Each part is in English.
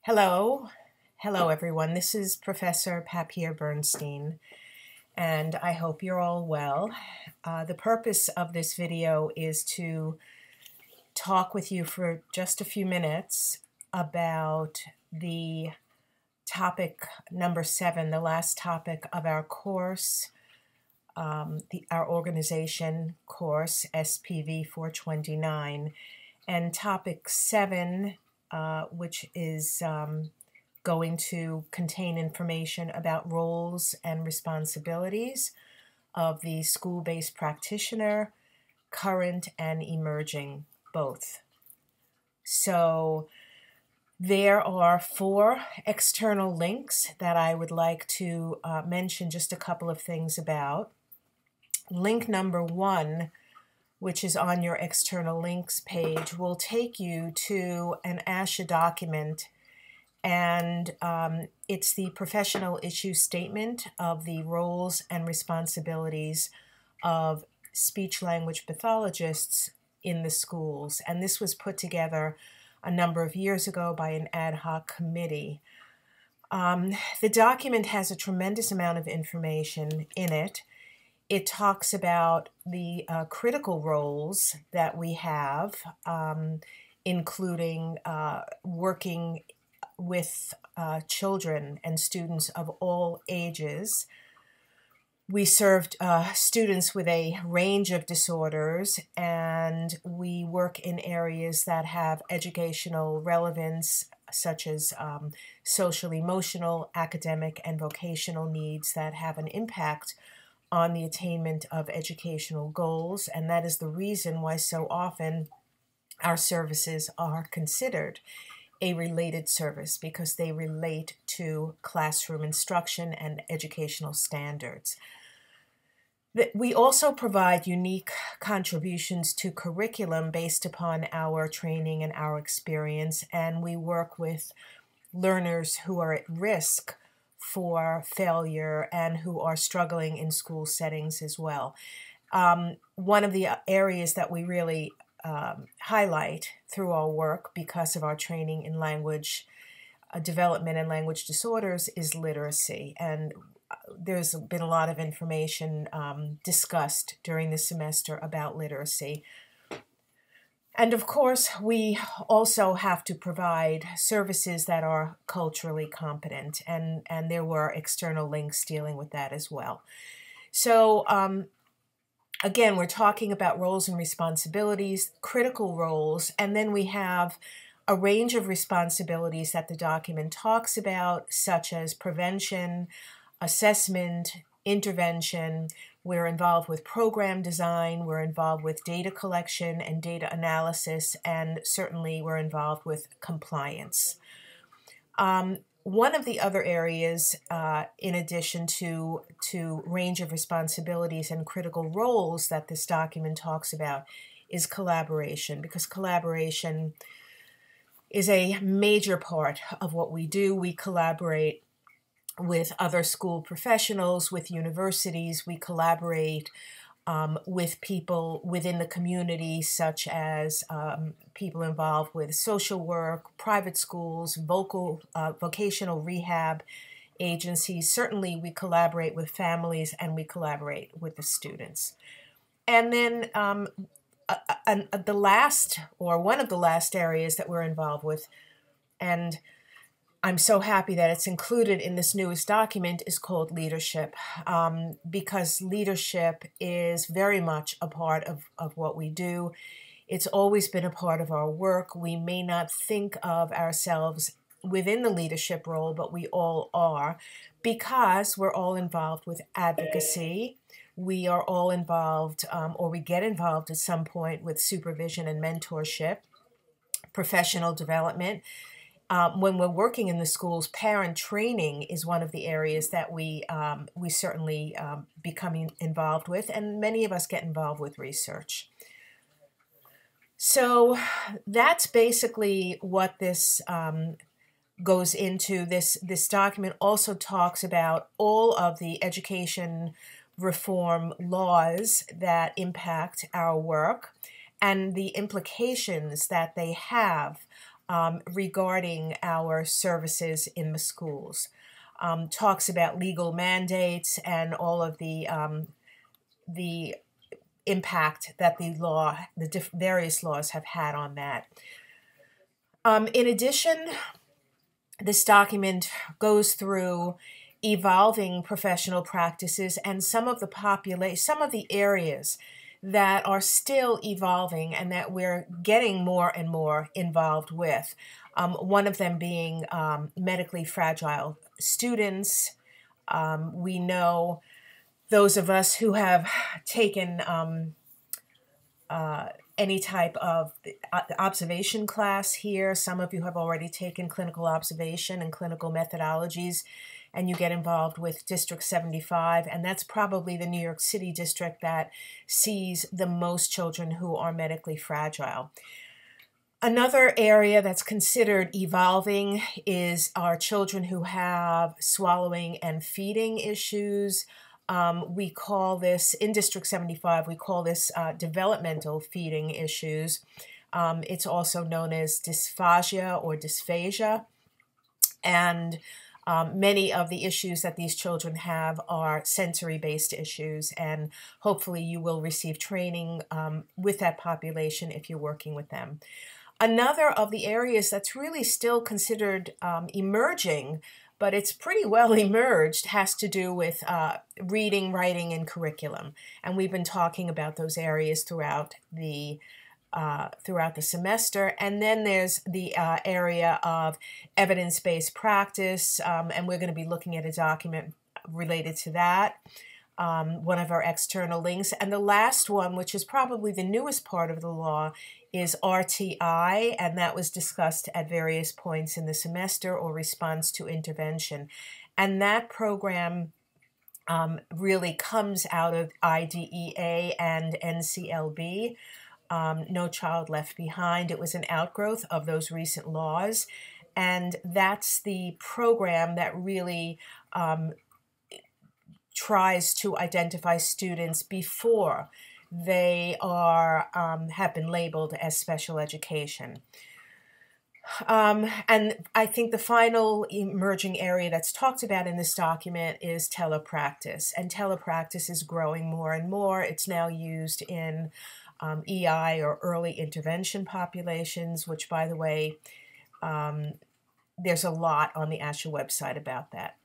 Hello. Hello, everyone. This is Professor Papier Bernstein, and I hope you're all well. The purpose of this video is to talk with you for just a few minutes about the topic number 7, the last topic of our course, our organization course, SPV 429, and topic 7, which is going to contain information about roles and responsibilities of the school-based practitioner, current and emerging, both. So there are 4 external links that I would like to mention just a couple of things about. Link number 1, which is on your external links page, will take you to an ASHA document, and it's the professional issue statement of the roles and responsibilities of speech-language pathologists in the schools. And this was put together a number of years ago by an ad hoc committee. The document has a tremendous amount of information in it. It talks about the critical roles that we have, including working with children and students of all ages. We served students with a range of disorders, and we work in areas that have educational relevance, such as social, emotional, academic, and vocational needs that have an impact on the attainment of educational goals. And that is the reason why so often our services are considered a related service, because they relate to classroom instruction and educational standards. We also provide unique contributions to curriculum based upon our training and our experience, and we work with learners who are at risk for failure and who are struggling in school settings as well. One of the areas that we really highlight through our work, because of our training in language development and language disorders, is literacy. And there's been a lot of information discussed during the semester about literacy. And of course, we also have to provide services that are culturally competent, and there were external links dealing with that as well. So again, we're talking about roles and responsibilities, critical roles, and then we have a range of responsibilities that the document talks about, such as prevention, assessment, intervention. We're involved with program design, we're involved with data collection and data analysis, and certainly we're involved with compliance. One of the other areas, in addition to range of responsibilities and critical roles that this document talks about, is collaboration, because collaboration is a major part of what we do. We collaborate with other school professionals, with universities. We collaborate with people within the community, such as people involved with social work, private schools, vocational rehab agencies. Certainly, we collaborate with families, and we collaborate with the students. And then the last, or one of the last areas that we're involved with, and I'm so happy that it's included in this newest document, is called leadership, because leadership is very much a part of what we do. It's always been a part of our work. We may not think of ourselves within the leadership role, but we all are, because we're all involved with advocacy. We are all involved, or we get involved at some point, with supervision and mentorship, professional development. When we're working in the schools, parent training is one of the areas that we certainly become involved with, and many of us get involved with research. So that's basically what this goes into. This document also talks about all of the education reform laws that impact our work and the implications that they have regarding our services in the schools. Talks about legal mandates and all of the impact that the various laws have had on that. In addition, this document goes through evolving professional practices and some of the areas that are still evolving and that we're getting more and more involved with. One of them being medically fragile students. We know those of us who have taken any type of observation class here. Some of you have already taken clinical observation and clinical methodologies, and you get involved with District 75, and that's probably the New York City district that sees the most children who are medically fragile. Another area that's considered evolving is our children who have swallowing and feeding issues. We call this, in District 75, we call this developmental feeding issues. It's also known as dysphagia or dysphagia. And many of the issues that these children have are sensory-based issues, and hopefully you will receive training with that population if you're working with them. Another of the areas that's really still considered emerging, but it's pretty well emerged, has to do with reading, writing, and curriculum. And we've been talking about those areas throughout the semester. And then there's the area of evidence-based practice, and we're going to be looking at a document related to that, one of our external links. And the last one, which is probably the newest part of the law, is RTI, and that was discussed at various points in the semester, or response to intervention. And that program really comes out of IDEA and NCLB. No Child Left Behind. It was an outgrowth of those recent laws, and that's the program that really tries to identify students before they have been labeled as special education. And I think the final emerging area that's talked about in this document is telepractice, and telepractice is growing more and more. It's now used in EI, or early intervention populations, which, by the way, there's a lot on the ASHA website about that.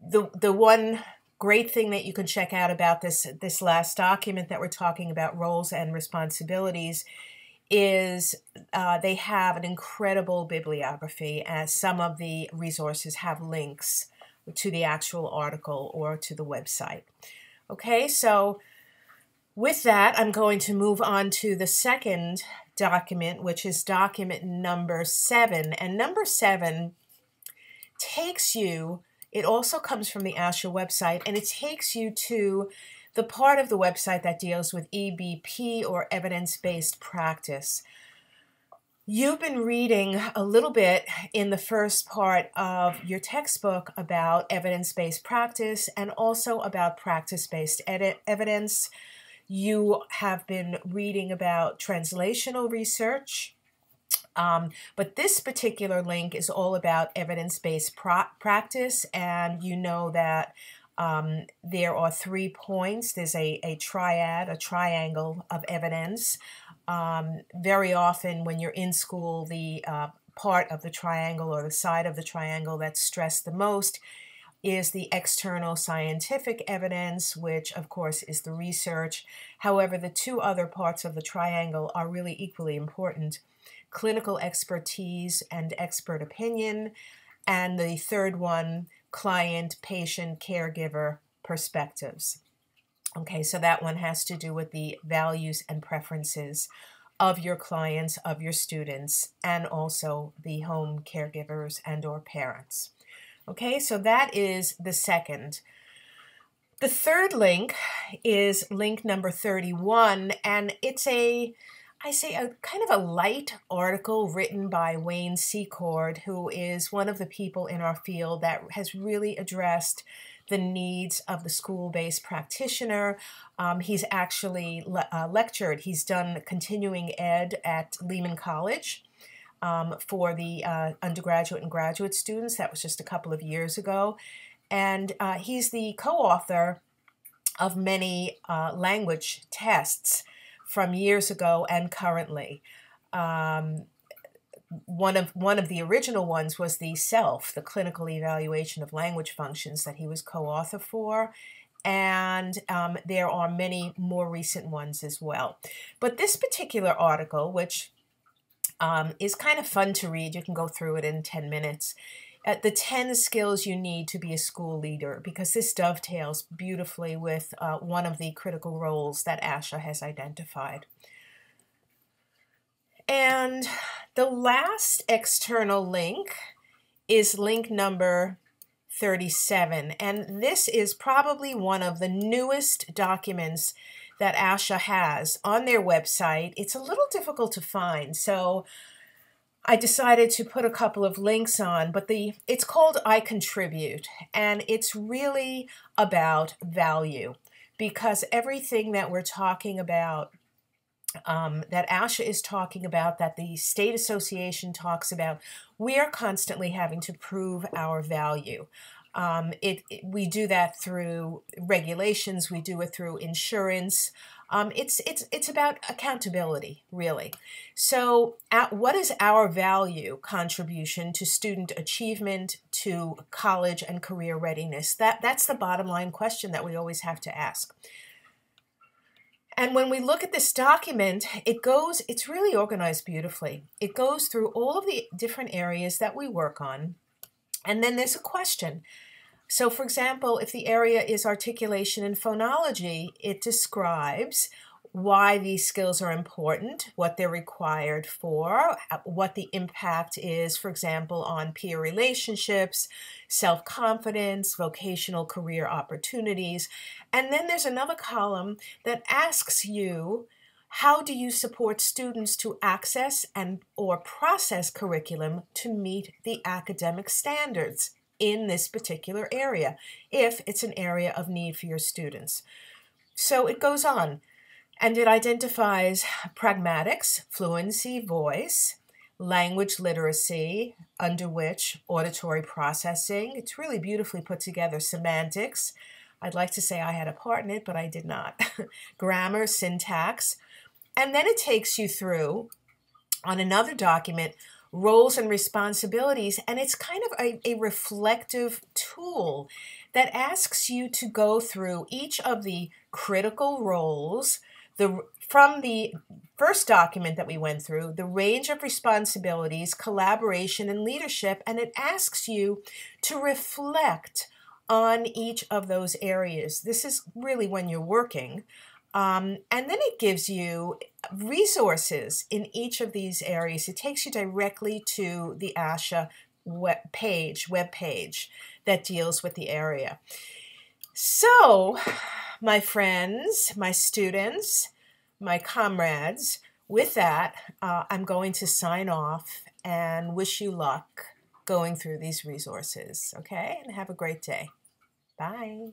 The one great thing that you can check out about this last document that we're talking about, roles and responsibilities, is they have an incredible bibliography, as some of the resources have links to the actual article or to the website. Okay, so with that, I'm going to move on to the second document, which is document number 7. And number 7 takes you, it also comes from the ASHA website, and it takes you to the part of the website that deals with EBP, or evidence-based practice. You've been reading a little bit in the first part of your textbook about evidence-based practice and also about practice-based evidence. You have been reading about translational research, but this particular link is all about evidence-based practice, and you know that there are 3 points. There's a triad, a triangle of evidence. Very often when you're in school, the part of the triangle or the side of the triangle that's stressed the most is the external scientific evidence, which of course is the research. However, the 2 other parts of the triangle are really equally important: clinical expertise and expert opinion, and the third one, client, patient, caregiver perspectives. Okay, so that one has to do with the values and preferences of your clients, of your students, and also the home caregivers and or parents. Okay, so that is the second. The third link is link number 31, and it's a kind of a light article written by Wayne Secord, who is one of the people in our field that has really addressed the needs of the school-based practitioner. He's actually lectured. He's done continuing ed at Lehman College for the undergraduate and graduate students. That was just a couple of years ago. And he's the co-author of many language tests from years ago and currently. One of the original ones was the CELF, the Clinical Evaluation of Language Functions, that he was co-author for. And there are many more recent ones as well. But this particular article, which is kind of fun to read, you can go through it in 10 minutes, the 10 skills you need to be a school leader, because this dovetails beautifully with one of the critical roles that ASHA has identified. And the last external link is link number 37. And this is probably one of the newest documents that ASHA has on their website. It's a little difficult to find, so I decided to put a couple of links on, but it's called I Contribute, and it's really about value, because everything that we're talking about, that ASHA is talking about, that the State Association talks about, we are constantly having to prove our value. We do that through regulations, we do it through insurance. It's about accountability, really. So what is our value contribution to student achievement, to college and career readiness? That's the bottom line question that we always have to ask. And when we look at this document, it's really organized beautifully. It goes through all of the different areas that we work on, and then there's a question. So, for example, if the area is articulation and phonology, it describes why these skills are important, what they're required for, what the impact is, for example, on peer relationships, self-confidence, vocational career opportunities. And then there's another column that asks you, how do you support students to access and or process curriculum to meet the academic standards in this particular area, if it's an area of need for your students? So it goes on, and it identifies pragmatics, fluency, voice, language literacy, under which auditory processing. It's really beautifully put together. Semantics. I'd like to say I had a part in it, but I did not. Grammar, syntax. And then it takes you through, on another document, roles and responsibilities, and it's kind of a reflective tool that asks you to go through each of the critical roles, from the first document that we went through, the range of responsibilities, collaboration, and leadership, and it asks you to reflect on each of those areas. This is really when you're working. And then it gives you resources in each of these areas. It takes you directly to the ASHA web page that deals with the area. So, my friends, my students, my comrades, with that, I'm going to sign off and wish you luck going through these resources, okay? And have a great day. Bye.